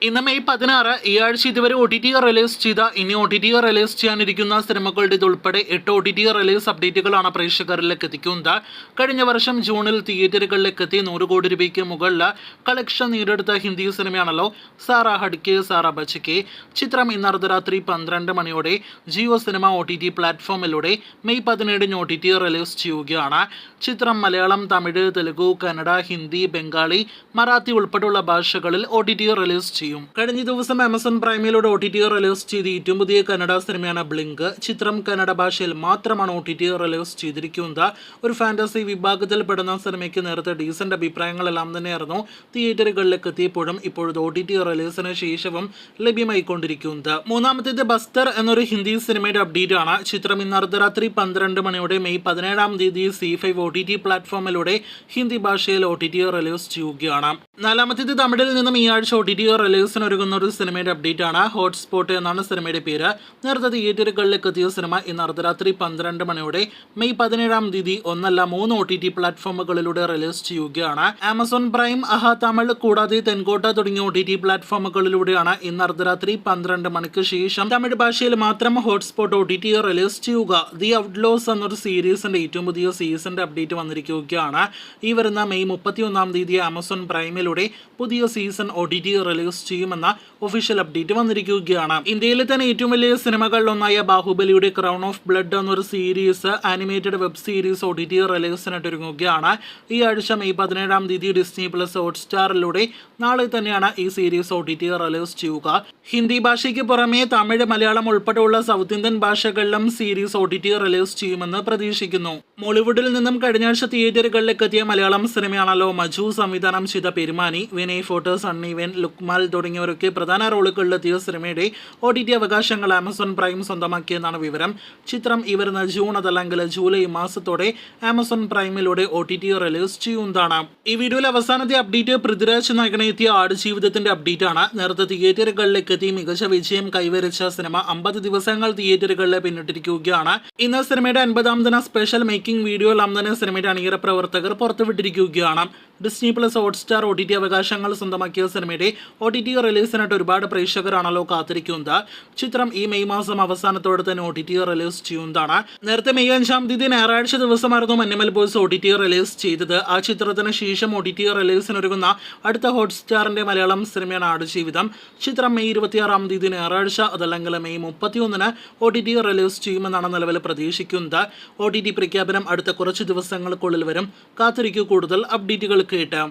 ഇന്ന് മെയ് 16 ഈ ആഴ്ച ഇതുവരെ OTT റിലീസ് ചെയ്ത ഇനി OTT റിലീസ് ചെയ്യാനിരിക്കുന്ന സിനിമകളുടെ ഉൾപ്പെടെ 8 OTT റിലീസ് അപ്ഡേറ്റുകളാണ് പ്രേക്ഷകരിലേക്ക് എത്തിക്കുന്നത്. കഴിഞ്ഞ വർഷം ജൂണിൽ തിയേറ്ററുകളിലേക്ക് എത്തി 100 കോടി രൂപയ്ക്ക് മുകളിൽ കളക്ഷൻ നേടിയെടുത്ത ഹിന്ദി സിനിമയാണല്ലോ സാറാ ഹഡ്കെ സാറാ ബച്കെ. ചിത്രം ഇന്ന് അർദ്ധരാത്രി 12 മണിയോടെ ജിയോ സിനിമ OTT പ്ലാറ്റ്ഫോമിലൂടെ മെയ് 17 OTT റിലീസ് ചെയ്യുകയാണ്. ചിത്രം മലയാളം, തമിഴ്, തെലുഗു, കന്നഡ, ഹിന്ദി, ബംഗാളി, മറാത്തി ഉൾപ്പെടെയുള്ള ഭാഷകളിൽ OTT റിലീസ് ചെയ്യും. കഴിഞ്ഞ ദിവസം ആമസോൺ പ്രൈമിലൂടെ OTT റിലീസ് ചെയ്ത ഏറ്റവും പുതിയ കന്നഡ സിനിമയാണ് ബ്ലിങ്ക്. ചിത്രം കന്നഡ ഭാഷയിൽ മാത്രമാണ് OTT റിലീസ് ചെയ്തിരിക്കുന്നത്. ഒരു ഫാന്റസി വിഭാഗത്തിൽ പെടുന്ന സിനിമയ്ക്ക് നേരത്തെ ഡീസന്റ് അഭിപ്രായങ്ങളെല്ലാം തന്നെയായിരുന്നു തിയേറ്ററുകളിലേക്ക് എത്തിയപ്പോഴും ഇപ്പോഴത്തെ OTT റിലീസിന് ശേഷവും ലഭ്യമായിക്കൊണ്ടിരിക്കുന്നത്. മൂന്നാമത്തേത് ബസ്തർ എന്നൊരു ഹിന്ദി സിനിമയുടെ അപ്ഡേറ്റ് ആണ്. ചിത്രം ഇന്ന് അർദ്ധരാത്രി 12 മണിയോടെ മെയ് 17 C5 OTT പ്ലാറ്റ്ഫോമിലൂടെ ഹിന്ദി ഭാഷയിൽ OTT റിലീസ് ചെയ്യുകയാണ്. നാലാമത്തേത് തമിഴിൽ നിന്നും ഈ ആഴ്ച OTT റിലീസിനൊരുങ്ങുന്ന ഒരു സിനിമയുടെ അപ്ഡേറ്റ് ആണ്. ഹോട്ട്സ്പോട്ട് എന്നാണ് സിനിമയുടെ പേര്. നേരത്തെ തിയേറ്ററുകളിലേക്ക് എത്തിയ സിനിമ ഇന്ന് അർദ്ധരാത്രി 12 മണിയോടെ മെയ് 17 ഒന്നല്ല 3 OTT പ്ലാറ്റ്ഫോമുകളിലൂടെ റിലീസ് ചെയ്യുകയാണ്. ആമസോൺ പ്രൈം, അഹ തമിഴ് കൂടാതെ തെൻകോട്ട തുടങ്ങിയ OTT പ്ലാറ്റ്ഫോമുകളിലൂടെയാണ് ഇന്ന് അർദ്ധരാത്രി 12 മണിക്ക് ശേഷം തമിഴ് ഭാഷയിൽ മാത്രം ഹോട്ട്സ്പോട്ട് OTT റിലീസ് ചെയ്യുക. ദി ഔട്ട്ലോസ് എന്നൊരു സീരീസിന്റെ ഏറ്റവും പുതിയ സീസണിന്റെ അപ്ഡേറ്റ് വന്നിരിക്കുകയാണ്. ഈ വരുന്ന മെയ് 31 ആമസോൺ പ്രൈമിലൂടെ പുതിയ സീസൺ OTT റിലീസ് ചെയ്യുമെന്ന ഒഫീഷ്യൽ അപ്ഡേറ്റ് വന്നിരിക്കുകയാണ്. ഇന്ത്യയിലെ തന്നെ ഏറ്റവും വലിയ സിനിമകളിലൊന്നായ ബാഹുബലിയുടെ ക്രൗൺ ഓഫ് ബ്ലഡ് എന്നൊരു series, animated web series OTT റിലീസിനായിട്ടൊരുങ്ങുകയാണ്. ഈ ആഴ്ച മെയ് 17 ഡിസ്നി പ്ലസ് ഹോട്ട്സ്റ്റാറിലൂടെ നാളെ തന്നെയാണ് ഈ സീരീസ് OTT റിലീസ് ചെയ്യുക. ഹിന്ദി ഭാഷയ്ക്ക് പുറമെ തമിഴ്, മലയാളം ഉൾപ്പെടെയുള്ള സൗത്ത് ഇന്ത്യൻ ഭാഷകളിലും സീരീസ് OTT റിലീസ് ചെയ്യുമെന്ന് പ്രതീക്ഷിക്കുന്നു. മോളിവുഡിൽ നിന്നും കഴിഞ്ഞ ആഴ്ച തിയേറ്ററുകളിലേക്ക് എത്തിയ മലയാളം സിനിമയാണല്ലോ മജു സംവിധാനം ചെയ്ത പെരുമാനി. വിനയ് ഫോർട്ട്, സണ്ണി വെൻ, ലുക്മാൽ തുടങ്ങിയവരൊക്കെ പ്രധാന റോളുകളിലെത്തിയ സിനിമയുടെ OTT അവകാശങ്ങൾ ആമസോൺ പ്രൈം സ്വന്തമാക്കിയെന്നാണ് വിവരം. ചിത്രം ഈ വരുന്ന ജൂൺ അതല്ലെങ്കിൽ ജൂലൈ മാസത്തോടെ ആമസോൺ പ്രൈമിലൂടെ OTT റിലീസ് ചെയ്യുന്നതാണ്. ഈ വീഡിയോയിൽ അവസാനത്തെ അപ്ഡേറ്റ് പൃഥ്വിരാജ് നായകനെത്തിയ ആടുജീവിതത്തിന്റെ അപ്ഡേറ്റ് ആണ്. നേരത്തെ തിയേറ്ററുകളിലേക്ക് എത്തി മികച്ച വിജയം കൈവരിച്ച സിനിമ 50 ദിവസങ്ങൾ തിയേറ്ററുകളിൽ പിന്നിട്ടിരിക്കുകയാണ്. ഇന്ന് സിനിമയുടെ 50ാം ദിന സ്പെഷ്യൽ മേക്കിംഗ് വീഡിയോ എല്ലാം തന്നെ സിനിമയുടെ അണിയറ പ്രവർത്തകർ പുറത്തുവിട്ടിരിക്കുകയാണ്. ഡിസ്നി പ്ലസ് ഹോട്ട്സ്റ്റാർ OTT അവകാശങ്ങൾ സ്വന്തമാക്കിയ സിനിമയുടെ OTT റിലീസിനായിട്ട് ഒരുപാട് പ്രേക്ഷകരാണല്ലോ കാത്തിരിക്കുന്നത്. ചിത്രം ഈ മെയ് മാസം അവസാനത്തോടെ തന്നെ OTT റിലീസ് ചെയ്യുന്നതാണ്. നേരത്തെ മെയ് 5 ഞായറാഴ്ച ദിവസമായിരുന്നു മഞ്ഞുമൽ ബോയ്സ് OTT റിലീസ് ചെയ്തത്. ആ ചിത്രത്തിന് ശേഷം OTT റിലീസിനൊരുങ്ങുന്ന അടുത്ത ഹോട്ട്സ്റ്റാറിന്റെ മലയാളം സിനിമയാണ് ആടുജീവിതം. ചിത്രം മെയ് 26 ഞായറാഴ്ച അതല്ലെങ്കിൽ മെയ് 31 OTT റിലീസ് ചെയ്യുമെന്നാണ് നിലവിൽ പ്രതീക്ഷിക്കുന്നത്. OTT പ്രഖ്യാപനം അടുത്ത കുറച്ച് ദിവസങ്ങൾക്കുള്ളിൽ വരും. കാത്തിരിക്കൂ കൂടുതൽ അപ്ഡേറ്റുകൾ കേട്ട്.